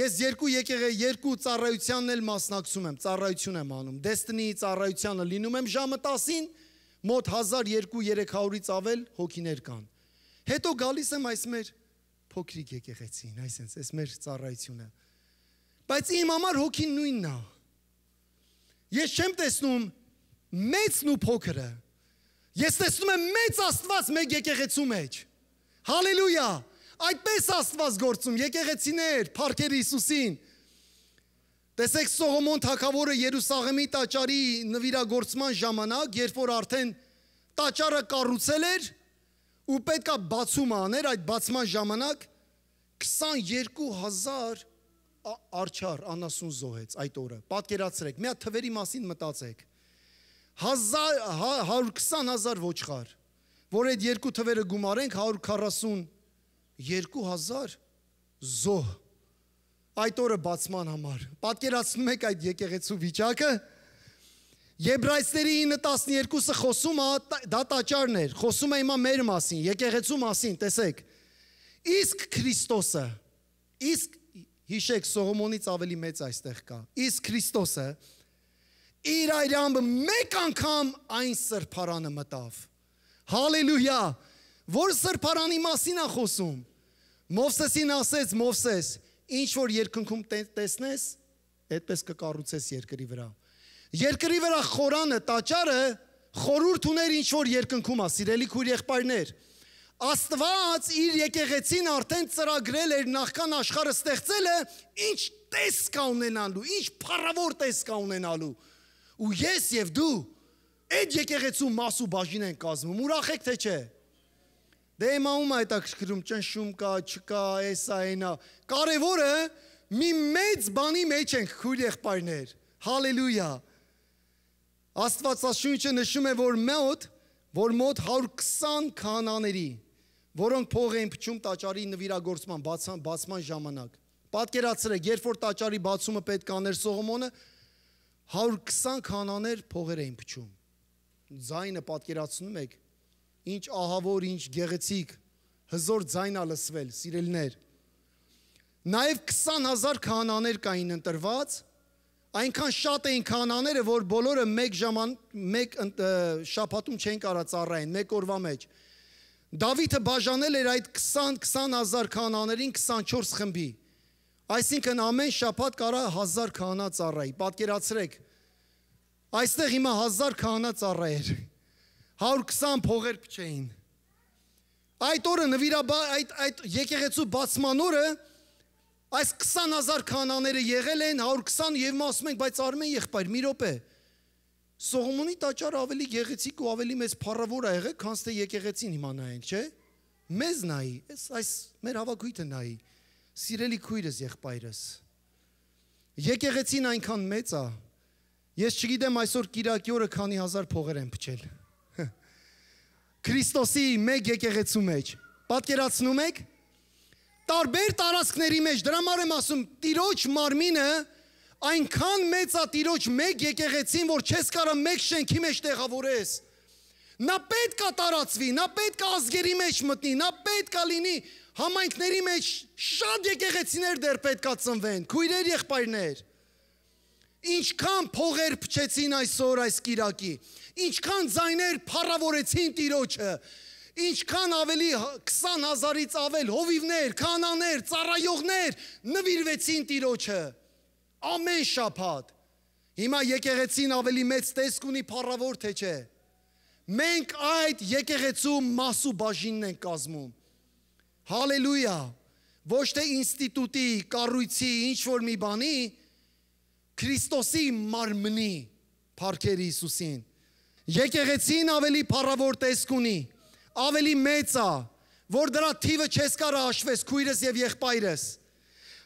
Ես երկու ծառայությանն էլ մասնակցում եմ, ծառայություն եմ անում, Destiny-ի ծառայությանը լինում եմ ժամը 10-ին, մոտ 1200-300-ից ավել հոգիներ կան։ Հետո գալիս եմ այս մեր փոքրիկ եկեղեցին, այս մեր ծառայությունը։ Բայց իմ համար հոգին նույնն է։ Ես չեմ տեսնում մեծն ու փոքրը։ Ես տեսնում եմ մեծ Աստված մեկ եկեղեցու մեջ։ Հալելույա։ Այդպես Աստված գործում, եկեղեցիներ, փառքեր Հիսուսին։ Տեսեք Սողոմոն թագավորը Երուսաղեմի տաճարի նվիրագործման ժամանակ, երբ որ արդեն տաճարը կառուցել էր ու պետքա բացում աներ, այդ բացման ժամանակ 22000 արջար անասուն զոհեց այդ օրը։ Պատկերացրեք, մի հատ թվերի մասին մտածեք։ 120,000 ոչխար, որ այդ երկու թվերը գումարենք 142,000 զոհ այդ օրը բացման համար։ Պատկերացնում եք այդ եկեղեցու վիճակը։ Եբրայեցիների 9:12-ը խոսում է, դա տաճարն էր, խոսում է հիմա մեր մասին, եկեղեցու մասին, տեսեք։ Իսկ Քրիստոսը, իսկ հիշեք Սողոմոնից ավելի մեծ այստեղ կա։ Իսկ Քրիստոսը իր այրամը մեկ անգամ այն սրբարանը մտավ։ Հալելույա։ Որ սրբարանի մասին է խոսում։ Մովսեսին ասեց, Մովսես, ինչ որ երկնքում տեսնես, այդպես կկառուցես երկրի վրա։ Երկրի վրա խորանը, տաճարը խորհուրդ ուներ ինչ որ երկնքում է, սիրելի քույր եղբայրներ։ Աստված իր եկեղեցին արդեն ծրագրել էր նախքան աշխարհը ստեղծելը, ինչ տեսք կա ունենալու, ինչ փառավոր տեսք կա ունենալու։ Ու ես եւ դու այդ եկեղեցու մաս ու բաժին են կազմում, ուրախ եք թե չէ։ Դե իմանում է հետաքրքրում, ճնշում կա, չկա, էսա, այնա։ Կարևորը մի մեծ բանի մեջ ենք, քույր եղբայրներ։ Հալելույա։ Աստվածաշունչը նշում է, որ մոտ 120 քահանաների, որոնք փող էին փչում տաճարի նվիրագործման բացման ժամանակ։ Պատկերացրեք, երբ որ տաճարի բացումը պետք աներ Սողոմոնը, 120 քահանաներ փողեր էին փչում։ Ձայնը պատկերացնում եք, ինչ ահավոր, ինչ գեղեցիկ, հզոր ձայն ա լսվել, սիրելիներ։ Նաև 20,000 քահանաներ կային ընտրված, այնքան շատ էին քահանաները, որ բոլորը մեկ շաբաթում չեն կարա ծառայեն, մեկ օրվա մեջ։ Դավիթը բաժանել էր այդ 20,000 քահանաներին 24 խմբի։ Այսինքն ամեն շաբաթ կարա 1000 քահանա ծառայի։ Պատկերացրեք, այստեղ հիմա 1000 քահանա ծառայեր, 120 փողեր փչեին։ Այդ օրը այդ եկեղեցու բացման օրը այս 20,000 քահանաները եղել են 120 եւ ասում ենք, բայց Արմեն եղբայր, մի րոպե։ Սողոմոնի տաճարը ավելի գեղեցիկ ու ավելի մեծ փառավոր ա եղել, քան թե եկեղեցին հիմա նայենք, չէ՞։ Մեզ նայի, այս մեր հավաքույթը նայի։ Սիրելի քույրս, եղբայրս։ Եկեղեցին այնքան մեծ ա։ Ես չգիտեմ այսօր Կիրակի օրը քանի հազար փողեր են փչել։ Քրիստոսի մեկ եկեղեցու մեջ։ Պատկերացնում եք։ Տարբեր տարածքների մեջ, դրա համար եմ ասում, Տիրոջ մարմինը այնքան մեծ է Տիրոջ մեկ եկեղեցին, որ չես կարա մեկ շենքի մեջ տեղավորես։ Նա պետք է տարածվի, նա պետք է ազգերի մեջ մտնի, նա պետք է լինի համայնքների մեջ շատ եկեղեցիներ դեռ պետք է ծնվեն, քույրեր, եղբայրներ։ Ինչքան փողեր փչեցին այսօր այս Կիրակի, ինչքան ձայներ փառավորեցին Տիրոջը, ինչքան ավելի 20,000-ից ավել հովիվներ, քահանաներ, ծառայողներ նվիրվեցին Տիրոջը։ Ամեն շաբաթ։ Հիմա եկեղեցին ավելի մեծ տեսք ունի փառավոր թե չէ։ Մենք այդ եկեղեցու մասու բաժինն ենք կազմում։ Հալելույա։ Ոչ թե ինստիտուտի, կառույցի, ինչ որ մի բանի, Քրիստոսի մարմնի փառքեր Հիսուսին։ Եկեղեցին ավելի փառավոր տեսք ունի, ավելի մեծ է, որ դրա թիվը չես կարա հաշվես, քույրս եւ եղբայրս։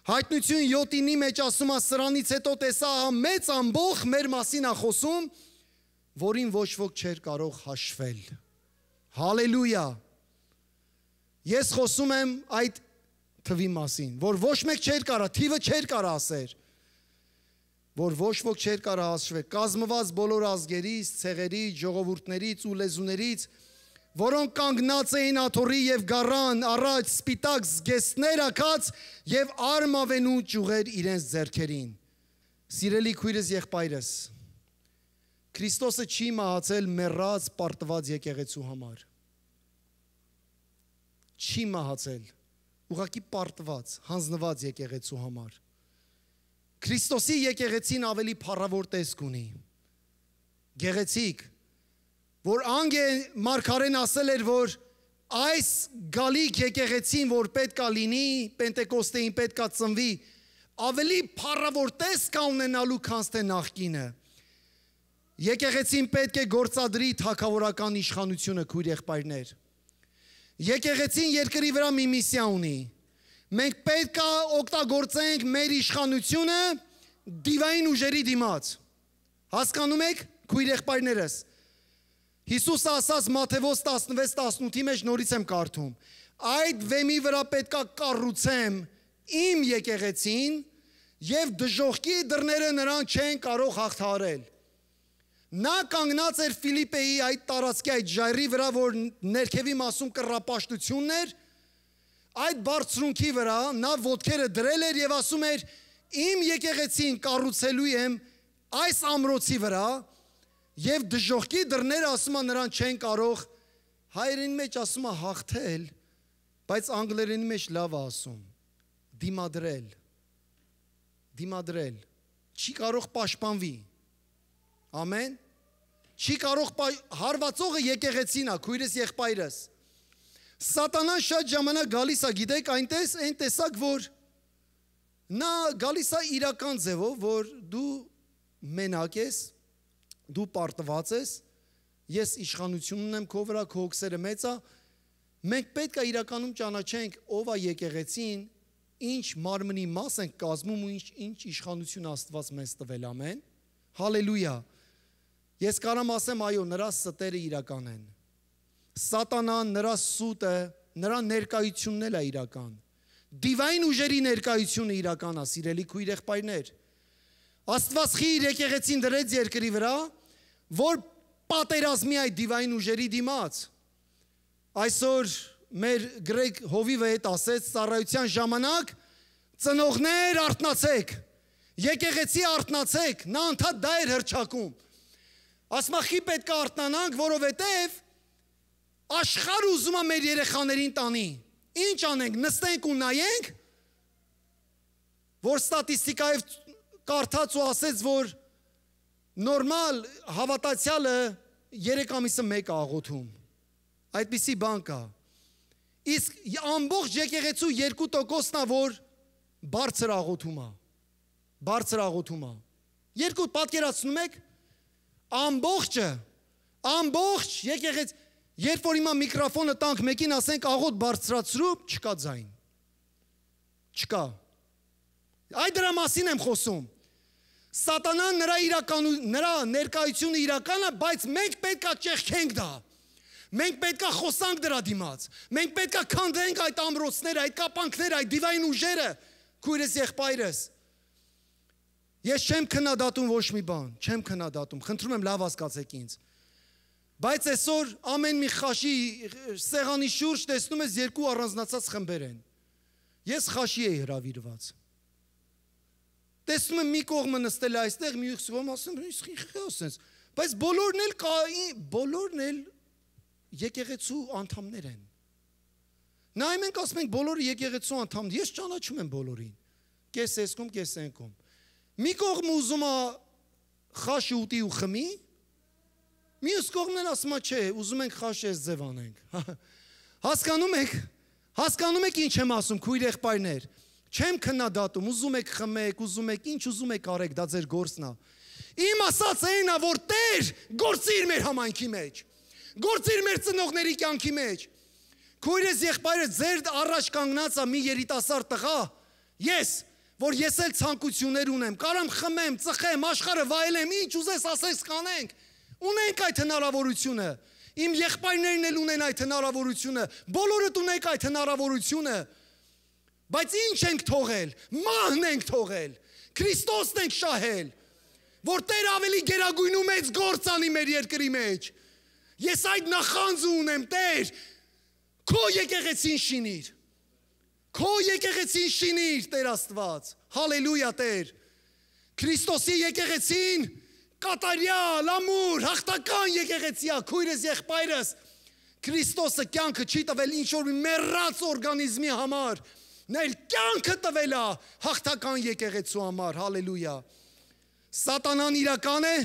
Հայտնություն 7-ի մեջ ասում է, սրանից հետո տեսա մեծ ամբոխ մեր մասին ա խոսում, որին ոչ ոք չէր կարող հաշվել։ Հալելույա։ Ես խոսում եմ այդ թվի մասին, որ ոչ մեկ չէր կարա, թիվը չէր կարա ասեր, որ ոչ ոք չէր կարա հաշվել, կազմված բոլոր ազգերից, ցեղերից, ժողովուրդներից ու լեզուներից, որոնք կանգնած էին աթոռի եւ գառան առաջ սպիտակ զգեստներ ակած եւ արմավենու ճյուղեր իրենց ձեռքերին։ Սիրելի քույրս, եղբայրս, Քրիստոսը չի մահացել մեռած պարտված եկեղեցու համար։ Չի մահացել, ուղղակի պարտված, հանձնված եկեղեցու համար։ Քրիստոսի եկեղեցին ավելի փառավոր տեսք ունի։ Գեղեցիկ, որ անգե մարգարեն ասել էր, որ այս գալիք եկեղեցին, որ պետքա լինի, Պենտեկոստեին պետքա ծնվի, ավելի փառավոր տեսք ունենալու, քան թե նախկինը։ Եկեղեցին պետք է գործադրի թագավորական իշխանությունը, քույր եղբայրներ։ Եկեղեցին երկրի վրա մի միսիա ունի։ Մենք պետք է օգտագործենք մեր իշխանությունը դիվային ուժերի դիմաց։ Հասկանում եք, քույր եղբայրներս։ Հիսուսը ասաց Մատթեոս 16:18-ի մեջ նորից եմ կարդում. այդ վեմի վրա պետք է կառուցեմ իմ եկեղեցին եւ դժոխքի դռները նրան չեն կարող հաղթահարել։ Նա կանգնած էր Ֆիլիպեի այդ տարածքի այդ ժայռի վրա, որ ներքևի մասում կռապաշտությունն էր, այդ բարձրունքի վրա նա ոտքերը դրել էր եւ ասում էր. իմ եկեղեցին կառուցելու եմ այս ամրոցի վրա եւ դժոխքի դռները, ասում է, նրան չեն կարող, հայերեն մեջ ասում է հաղթել, բայց անգլերեն մեջ լավ է ասում, դիմադրել, չի կարող պաշտպանվի։ Ամեն։ Չի կարող հարվածողը եկեղեցին է, քույրս եղբայրս։ Սատանան շատ ժամանակ գալիս է, գիտեք, այն տեսակ, որ նա գալիս է իրական ձևով, որ դու մենակ ես, դու պարտված ես, ես իշխանություն ունեմ քո վրա, քո հոգսերը մեծ է, մենք պետք է իրականում ճանաչենք ով է եկեղեցին ինչ մարմնի մաս ենք կազմում ու ինչ իշխանություն Աստված մեզ տվել, ամեն։ Հալելույա։ Ես կարամ ասեմ, այո, նրա ստերը իրական են։ Սատանան, նրա սուտը, նրա ներկայությունն էլ է իրական։ Դիվային ուժերի ներկայությունը իրական է, սիրելի քույր եղբայրներ։ Աստված իր եկեղեցին դրեց երկրի վրա, որ պատերազմի այդ դիվային ուժերի դիմաց։ Այսօր մեր գրեկ հովիվը հետ ասեց ծառայության ժամանակ ծնողներ արթնացեք, եկեղեցի արթնացեք, նա անդադ դա էր հռչակում։ Ասմախի պետք է արթնանանք, որովհետև աշխարհը ուզում է մեր երեխաներին տանի։ Ինչ անենք, նստենք ու նայենք, որ ստատիստիկայով կարդաց ու ասեց, որ նորմալ հավատացյալը 3 ամիսը 1 աղոթում։ Այդպիսի բան կա։ Իսկ ամբողջ եկեղեցու 2%-ն է, որ բարձր աղոթում է։ Բարձր աղոթում է։ Երկու պատկերացնում եք, ամբողջ եկեղեցի, երբ որ հիմա միկրոֆոնը տանք մեկին ասենք աղոթ բարձրացրու, չկա ձայն։ Չկա։ Այդ դրա մասին եմ խոսում։ Սատանան նրա ներկայությունը իրական է, բայց մենք պետք է ճեղքենք դա։ Մենք պետք է խոսանք դրա դիմաց։ Մենք պետք է քանդենք այդ ամրոցները, այդ կապանքները, այդ դիվային ուժերը, քույրս եղբայրս։ Ես չեմ քննադատում ոչ մի բան, չեմ քննադատում, խնդրում եմ լավ հասկացեք ինձ։ Բայց այսօր ամեն մի խաշի սեղանի շուրջ տեսնում ես 2 առանձնացած խմբեր են։ Ես խաշի էի հրավիրված։ Տեսնում եմ մի կողմը նստել այստեղ, մյուս կողմը ասում եմ, ինչ ասես։ Բայց բոլորն էլ եկեղեցու անդամներ են։ Նայում ենք ասում ենք բոլորը եկեղեցու անդամներ, ես ճանաչում եմ բոլորին։ Կես էսկում, կես ենկում։ Մի կողմը ուզում է խաշը ուտի ու խմի, մյուս կողմն էլ ասում է չէ, ուզում ենք խաշը էս ձև անենք։ Հասկանում եք ինչ եմ ասում, քույր եղբայրներ։ Չեմ քննադատում, ուզում եք խմեք, ուզում եք ինչ ուզում եք արեք, դա ձեր գործն է։ Իմ ասած այնն է, որ Տեր գործիր մեր համայնքի մեջ։ Գործիր մեր ծնողների կյանքի մեջ։ Քույրես եղբայրս ձեր առաջ կանգնած է մի երիտասարդ տղա, որ ես էլ ցանկություններ ունեմ, կարամ խմեմ, ծխեմ, աշխարհը վայելեմ, ինչ ուզես ասես կանենք։ Ունենք այդ հնարավորությունը։ Իմ եղբայրներն էլ ունեն այդ հնարավորությունը, բոլորդ ունեք այդ հնարավորությունը։ Բայց ինչ ենք թողել։ Մահն ենք թողել։ Քրիստոսն ենք շահել, որ Տեր ավելի գերագույն ու մեծ գործ անի մեր երկրի մեջ։ Ես այդ նախանձը ունեմ, Տեր, քո եկեղեցին շինիր։ Քո եկեղեցին շինիր, Տեր Աստված։ Հալելույա, Տեր։ Քրիստոսի եկեղեցին կատարյալ, ամուր, հաղթական եկեղեցի է, քույրս եղբայրս։ Քրիստոսը կյանքը չի տվել ինչ-որ մի մեռած օրգանիզմի համար, նա էլ կյանքը տվել է հաղթական եկեղեցու համար, հալելույա։ Սատանան իրական է,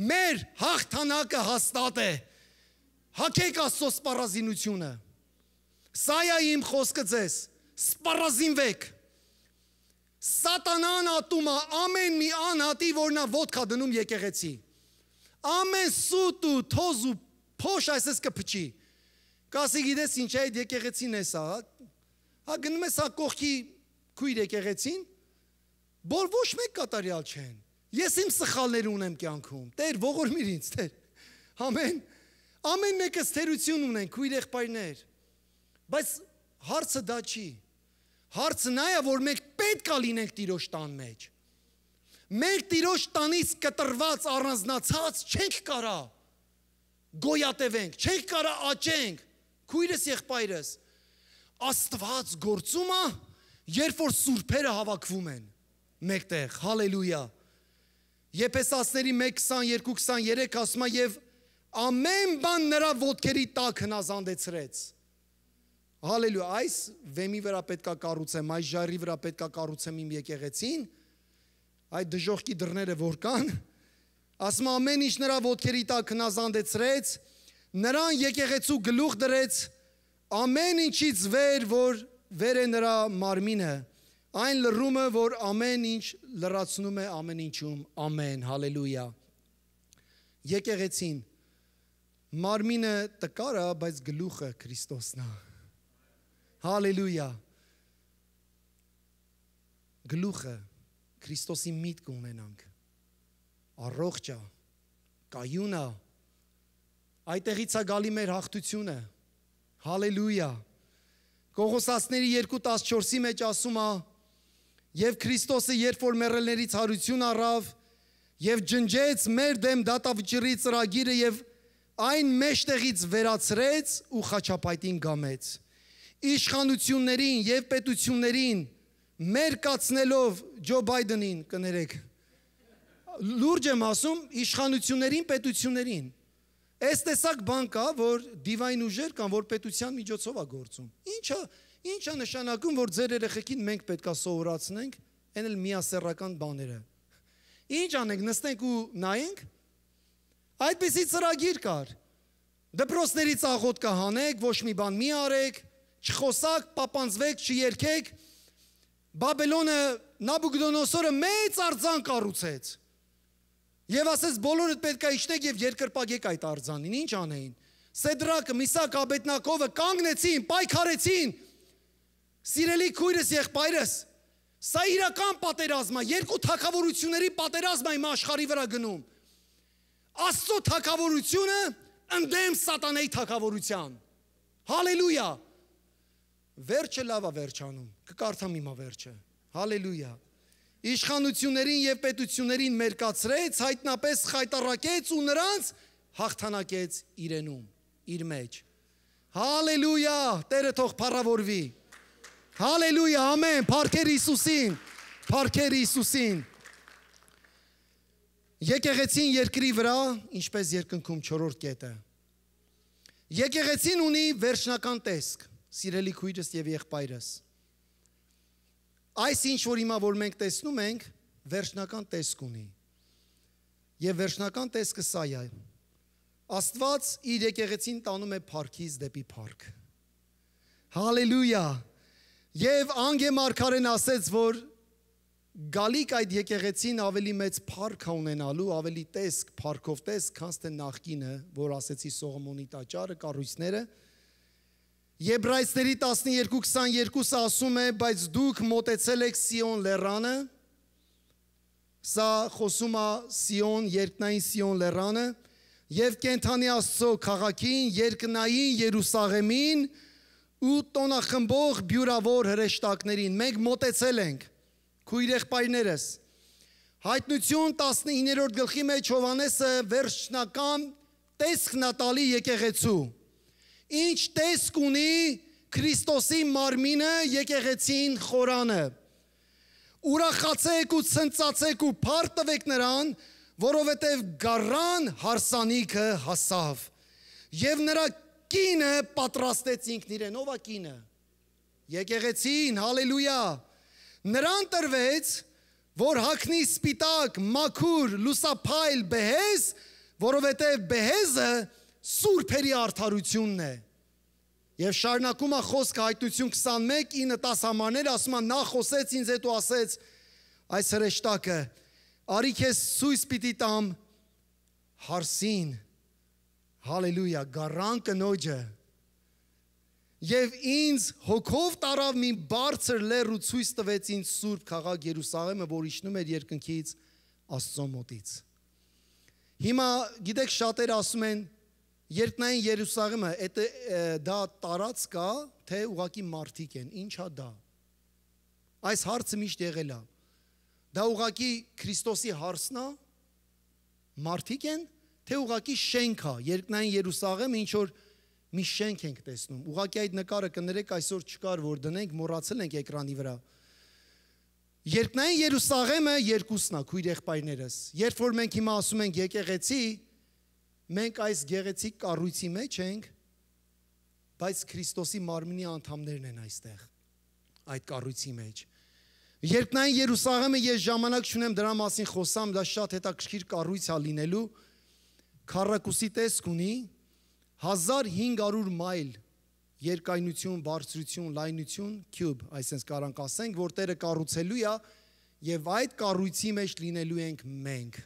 մեր հաղթանակը հաստատ է։ Հագեք Աստծո սպառազինությունը։ Սա է իմ խոսքը ձեզ, սպառազինվեք։ Սատանան ատում է ամեն մի անհատի, որ նա ոտքա դնում եկեղեցի։ Ամեն սուտ ու թոզ ու փոշ այսպես կփչի։ Կասի գիտես ինչ է այդ եկեղեցին է սա։ Հա գնում ես հա կողքի քույր եկեղեցին, որ ոչ մեկ կատարյալ չեն։ Ես իմ սխալներ ունեմ կյանքում։ Տեր ողորմիր ինձ, Տեր։ Ամեն։ Ամեն մեկս թերություն ունեն, քույր եղբայրներ։ Բայց հարցը դա չի։ Հարցը նա է, որ մենք պետք է լինենք Տիրոջ տան մեջ։ Մենք Տիրոջ տանից կտրված առանձնացած չենք կարա գոյատևենք, չենք կարա աճենք, քույրս եղբայրս։ Աստված գործում է, երբ որ սուրբերը հավաքվում են մեկտեղ, հալելույա։ Եփեսացիների 1:22-23 ասում է եւ ամեն բան նրա ոտքերի տակ հնազանդեցրեց։ Հալելույա, այս վեմի վրա պետքա կառուցեմ, այս ժայռի վրա պետքա կառուցեմ իմ եկեղեցին, այդ դժոխքի դռները որ կան, ասում ամեն ինչ նրա ոտքերի տակ հնազանդեցրեց, նրան եկեղեցու գլուխ դրեց, ամեն ինչից որ վեր է նրա մարմինը, այն լռումը, որ ամեն ինչ լրացնում է ամեն ինչում, ամեն, հալելույա։ Եկեղեցին, մարմինը տկար է, բայց գլուխը Քրիստոսն է։ Հալելույա։ գլուխը Քրիստոսի միտք ունենանք։ Առողջ է, կայուն է։ Այդտեղից է գալի մեր հաղթությունը։ Հալելույա։ Կողոսացիների 2:14-ի մեջ ասում է. «Եվ Քրիստոսը երբ որ մեռելներից հարություն առավ եւ ջնջեց մեր դեմ դատավճռի ծրագիրը եւ այն մեջտեղից վերացրեց ու խաչապայտին գամեց, իշխանություններին եւ պետություններին մերկացնելով Ջո Բայդենին կներեք, լուրջ եմ ասում, իշխանություններին, պետություններին, այս տեսակ բան կա, որ դիվային ուժեր կան, որ պետության միջոցով է գործում, ինչա նշանակում, որ ձեր երեխեքին մենք պետք է սովորացնենք, այն էլ միասեռական բաները, ինչ անենք, նստենք ու նայենք, այդպիսի ծրագիր կար, դպրոցներից աղոտ կհանեք, ոչ մի բան մի արեք, չխոսակ, պապանձվեք, չերքեք, Բաբելոնը Նաբուկդոնոսորը մեծ արձան կառուցեց եւ ասեց բոլորդ պետք է իջնեք եւ երկրպագեք այդ արձանին, ինչ անեին, Սեդրակը, Միսակ, Աբեդնակովը կանգնեցին, պայքարեցին, սիրելի քույրս, եղբայրս, սա իրական պատերազմ է, երկու թագավորությունների պատերազմ է իմ աշխարհի վրա գնում, Աստծո թագավորությունը ընդդեմ սատանայի թագավորության, հալելույա, վերջը լավ է վերջանում, կկարդամ հիմա վերջը, հալելույա, իշխանություններին եւ պետություններին մերկացրեց, հայտնապես խայտառակեց ու նրանց հաղթանակեց իրենում, իր մեջ, հալելույա, Տերը թող փառավորվի, հալելույա, ամեն, փառքեր Հիսուսին, փառքեր Հիսուսին, եկեղեցին երկրի վրա, ինչպես երկնքում 4-րդ կետը, եկեղեցին ունի վերջնական տեսք, սիրելի քույրս եւ եղբայրս, այս ինչ որ հիմա որ մենք տեսնում ենք, վերջնական տեսք ունի, եւ վերջնական տեսքը սա է, Աստված իր եկեղեցին տանում է փառքից դեպի փառք, հալելույա, եւ Անգե մարգարեն ասեց, որ գալիք այդ եկեղեցին ավելի մեծ փառք ունենալու, ավելի տեսք, փառքով տեսք, քան թե նախկինը, որ ասեցի Սողոմոնի տաճարը, կառույցները, Եբրայեցիների 12:22-ը ասում է, բայց դուք մոտեցել եք Սիոն լեռանը, սա խոսում է Սիոն, երկնային Սիոն լեռանը, եւ կենթանի Աստծո քաղաքին, երկնային Երուսաղեմին ու տոնախմբող բյուրավոր հրեշտակներին, մենք մոտեցել ենք, քույր եղբայրներս, Հայտնություն 19-րդ գլխի մեջ Հովհաննեսը վերջնական տեսքն է տալի եկեղեցու, ինչ տեսք ունի Քրիստոսի մարմինը եկեղեցին խորանը, ուրախացեք ու ցնծացեք ու փառք տվեք նրան, որովհետև գառան հարսանիքը հասավ, եւ նրա կինը պատրաստեց ինքն իրեն, ով է կինը, եկեղեցին, հալելույա, նրան տրվեց, որ հագնի սպիտակ, մաքուր, լուսափայլ բեհեզ, որովհետև բեհեզը սուրբերի արդարությունն է, եւ շարունակում է խոսքը Հայտնություն 21:9-10 համարներ, ասում է նա խոսեց ինձ հետ ու ասեց, այս հրեշտակը, արի քեզ ցույց պիտի տամ հարսին, հալելույա, գառան կնոջը, եւ ինձ հոգով տարավ մի բարձր լեռ ու ցույց տվեց ինձ սուրբ քաղաք Երուսաղեմը, որ իջնում էր երկնքից Աստծո մոտից։ Հիմա գիտեք շատերը ասում են երկնային Երուսաղեմը, դա տարածք է, թե ուղղակի մարդիկ են, ի՞նչ է դա։ Այս հարցը միշտ եղել է։ Դա ուղղակի Քրիստոսի հարցն է, մարդիկ են, թե ուղղակի շենք է, երկնային Երուսաղեմը ինչ որ մի շենք ենք տեսնում, ուղղակի այդ նկարը կներեք այսօր չկար, որ դնենք, մոռացել ենք էկրանի վրա։ Երկնային Երուսաղեմը երկուսն է, քույր եղբայրներս, երբ որ մենք հիմա ասում ենք եկեղեցի, մենք այս գեղեցիկ կառույցի մեջ ենք, բայց Քրիստոսի մարմինի անդամներն են այստեղ, այդ կառույցի մեջ։ Երկնային Երուսաղեմը ես ժամանակ չունեմ դրա մասին խոսամ, դա շատ հետաքրքիր կառույց է լինելու, քառակուսի տեսք ունի, 1500 մայլ երկայնություն, բարձրություն, լայնություն, cube, այսպես կարանք ասենք, որ Տերը կառուցելու է եւ այդ կառույցի մեջ լինելու ենք մենք։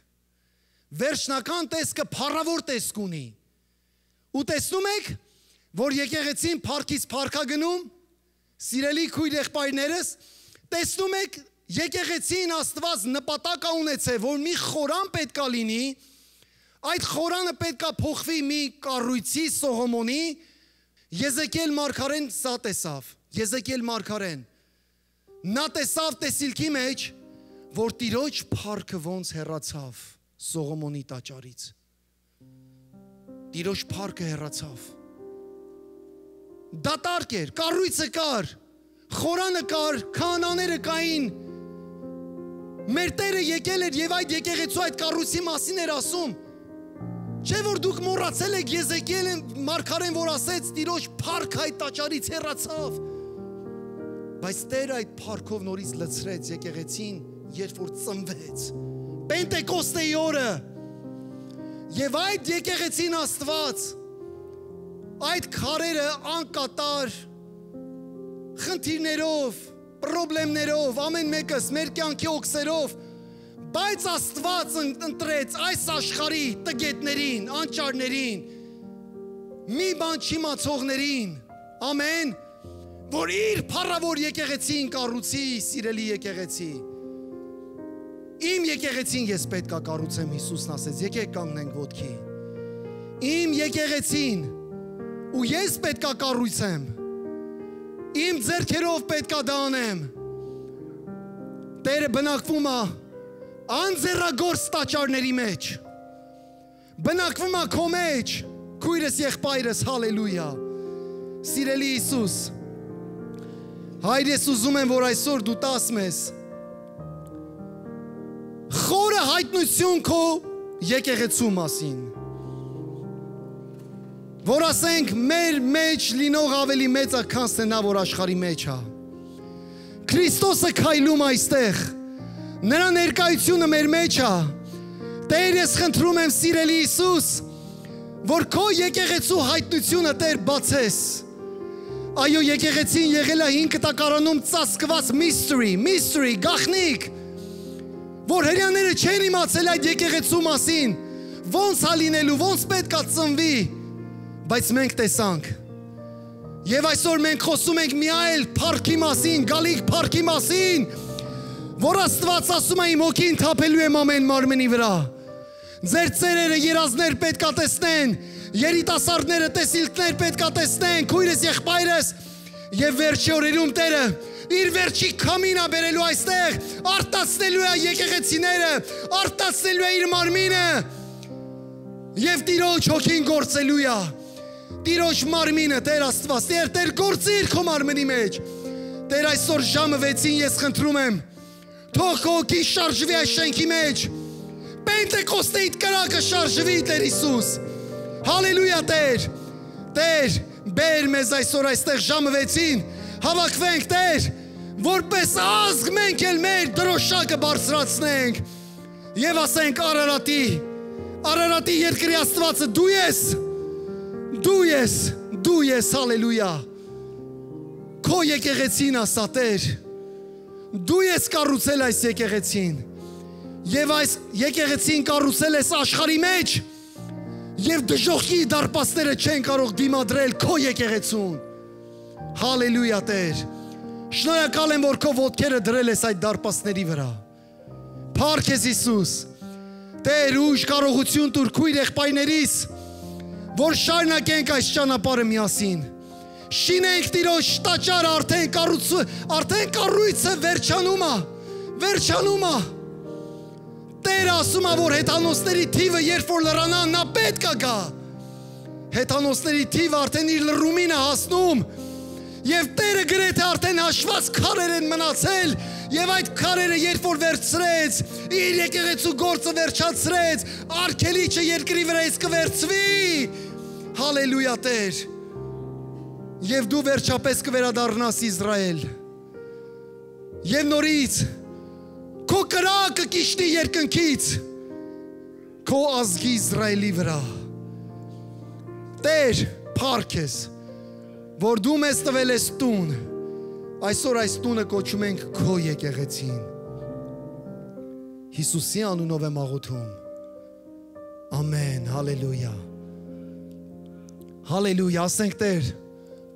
Վերջնական տեսքը փառավոր տեսք ունի։ Ու տեսնում եք, որ եկեղեցին փառքից փառքա գնում, սիրելի քույր եղբայրներս, տեսնում եք եկեղեցին Աստված նպատակ ունեցել, որ մի խորան պետքա լինի, այդ խորանը պետքա փոխվի մի կառույցի Սողոմոնի, Եզեկիել մարգարեն սա տեսավ, Եզեկիել մարգարեն, նա տեսավ տեսիլքի մեջ, որ Տիրոջ փառքը ոնց հեռացավ Սողոմոնի տաճարից, Տիրոջ փառքը հեռացավ, դատարկ էր, կառույցը կար, խորանը կար, քահանաները կային, մեր Տերը եկել էր եւ այդ եկեղեցու այդ կառույցի մասին էր ասում, չէ որ դուք մոռացել եք Եզեկիել մարգարեն, որ ասեց Տիրոջ փառքը այդ տաճարից հեռացավ, բայց Տերը այդ փառքով նորից լցրեց եկեղեցին, երբ որ ծնվեց, Պենտեկոստեի օրը, եւ այդ եկեղեցին Աստված, այդ քարերը անկատար, խնդիրներով, պրոբլեմներով, ամեն մեկս մեր կյանքի օքսերով, բայց Աստված ընտրեց այս աշխարհի տգետներին, անճարներին, մի բան չիմացողներին, ամեն, որ իր փառավոր եկեղեցին կառուցի, սիրելի եկեղեցի։ Իմ եկեղեցին ես պետք է կառուցեմ, Հիսուսն ասեց, եկեք կանգնենք ոտքի։ Իմ եկեղեցին ու ես պետք է կառուցեմ։ Իմ ձեռքերով պետք է դա անեմ։ Տերը բնակվում է անձեռագործ տաճարների մեջ։ Բնակվում է քո մեջ, քույրս եղբայրս, հալելույա։ Սիրելի Հիսուս, Հայր, ես ուզում եմ, որ այսօր դու տաս մեզ խորը հայտնություն քո եկեղեցու մասին, որ ասենք մեր մեջ լինող ավելի մեծ է, քան թե նա, որ աշխարհի մեջ է։ Քրիստոսը քայլում այստեղ, նրա ներկայությունը մեր մեջ է։ Տեր, ես խնդրում եմ, սիրելի Հիսուս, որ քո եկեղեցու հայտնությունը Տեր բացես։ Այո, եկեղեցին եղել է 5 տակարանում ծածկված mystery, գաղտնիք, որ հրեաները չեն իմացել այդ եկեղեցու մասին, ոնց է լինելու, ոնց պետք է ծնվի, բայց մենք տեսանք։ Եվ այսօր մենք խոսում ենք մի այլ փառքի մասին, գալիք փառքի մասին, որ Աստված ասում է իմ հոգին թափելու եմ ամեն մարմնի վրա։ Ձեր ծերերը երազներ պետք է տեսնեն, երիտասարդները տեսիլքներ պետք է տեսնեն, քույրս եղբայրս, եւ վերջի օրերում Տերը իր վերջի քամինը բերելու այստեղ, արտացնելու է եկեղեցիները, արտացնելու է իր մարմինը եւ Տիրոջ հոգին գործելու է։ Տիրոջ մարմինը, Տեր Աստված, Տեր գործիր քո մարմնի մեջ։ Տեր այսօր ժամը 6-ին ես խնդրում եմ, թող քո հոգին շարժվի այս շենքի մեջ։ Պենտեկոստեիդ կրակը շարժվի, Տեր Հիսուս։ Հալելույա, Տեր։ Տեր, բեր մեզ այսօր այստեղ ժամը 6-ին, հավաքվենք, Տեր, որպես ազգ մենք էլ մեր դրոշակը բարձրացնենք եւ ասենք Արարատի երկրի Աստվածը դու ես, հալելույա։ Քո եկեղեցին ասա, Տեր, դու ես կառուցել այս եկեղեցին եւ այս եկեղեցին կառուցել ես աշխարհի մեջ եւ դժոխքի դարպասները չեն կարող դիմադրել քո եկեղեցուն։ Հալելույա, Տեր։ Շնորհակալ եմ, որ քո ոտքերը դրել ես այդ դարպասների վրա։ Փառք ես Հիսուս։ Տեր, ուժ կարողություն տուր քույր եղբայրներիս, որ շարունակենք այս ճանապարհը միասին։ Շինենք Տիրոջ տաճարը, արդեն կառույցը վերջանում է։ Տերը ասում է, որ հեթանոսների թիվը երբ որ լրանա, նա պետք է գա։ Հեթանոսների թիվը արդեն իր լռումին է հասնում, եւ Տերը գրեթե արդեն հաշված քարեր են մնացել, եւ այդ քարերը երբ որ վերցրեց, իր եկեղեցու գործը վերջացրեց, արգելիչը երկրի վրայից կվերցվի։ Հալելույա, Տեր։ Եվ դու վերջապես կվերադառնաս Իսրայել։ Եվ նորից քո կրակը կիշտի երկնքից քո ազգի Իսրայելի վրա։ Տեր, փառք ես, որ դու մեզ տվել ես տուն, այսօր այս տունը կոչում ենք քո եկեղեցին։ Հիսուսի անունով եմ աղոթում։ Ամեն, հալելույա։ Հալելույա, ասենք Տեր,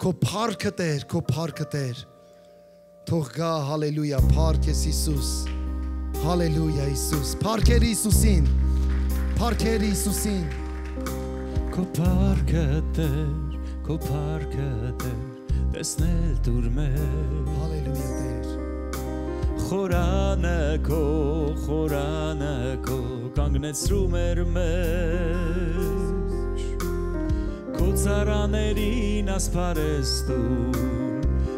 քո փառքը Տեր, քո փառքը Տեր։ թող գա, հալելույա, փառք ես Հիսուս, հալելույա Հիսուս, փառքեր Հիսուսին, փառքեր Հիսուսին։ Քո փառքը Տեր, քո փառքը Տեր, տեսնել դուր մեզ, հալելույա Տեր։ Խորանը քո կանգնեցրում էր մեջ, քո ծառաներին ասպարես դու,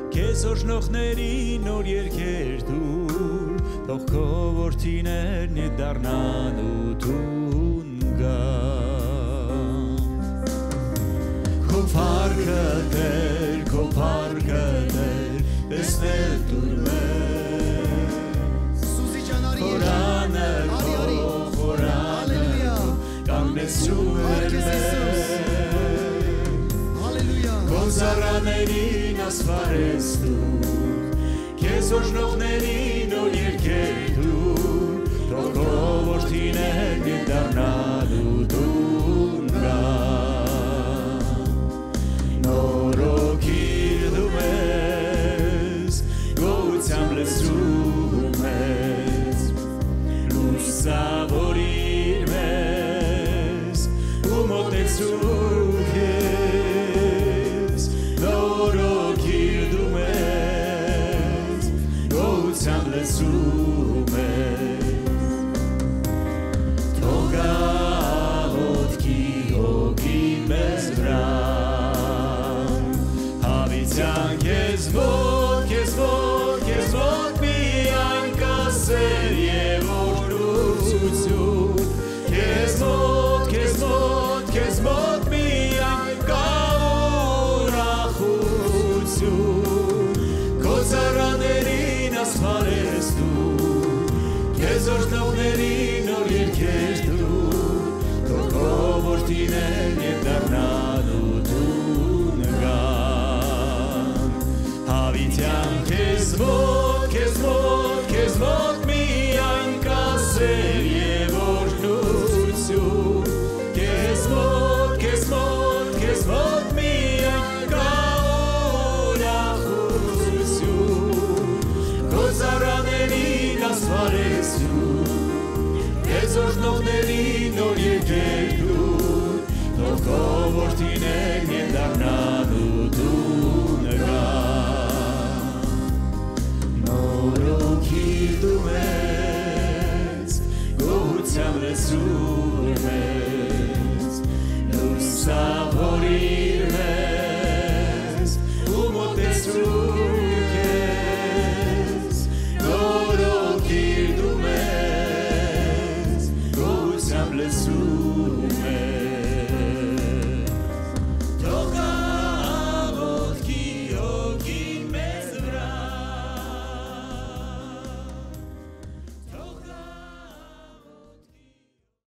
քեզ օրհնողներին նոր երգեր դուր, թող քո որդիներն դառնան ու տուն գան։ Քո փառքը Տեր, քո փառքը Տեր, տեսնել դուր մեզ, խորանը կանգնեցրում էր մեզ, քո ծառաներին ասպարես դու, քեզ օրհնողներին նոր երգեր դուր, թող քո որդիներն դառնան ու տուն գան։ Նորոգիր դու մեզ, գոհությամբ լցրում ես, լուսավորիր մեզ ու մոտեցրու քեզ, նորոգիր դու մեզ, գոհությամբ լցրում ես, թող գա ոտքի հոգի մեզ վրա, հավիտյան քեզ մոտ, քեզ մոտ, քեզ մոտ միայն կա սեր և օրհնություն, քեզ մոտ, քեզ մոտ, քեզ մոտ միայն կա ուրախություն, քո ծառաներին ասպարես դու, քեզ օրհնողներին նոր երգեր դու, թող քո որդիներն դառնան ու տուն գան։ Հավիտյան քեզ մոտ, քեզ մոտ, քեզ մոտ միայն կա սեր և օրհնություն, քեզ մոտ, քեզ մոտ, քեզ մոտ միայն կա ուրախություն, քո ծառաներին ասպարես դու, քեզ օրհնողներին նոր երգեր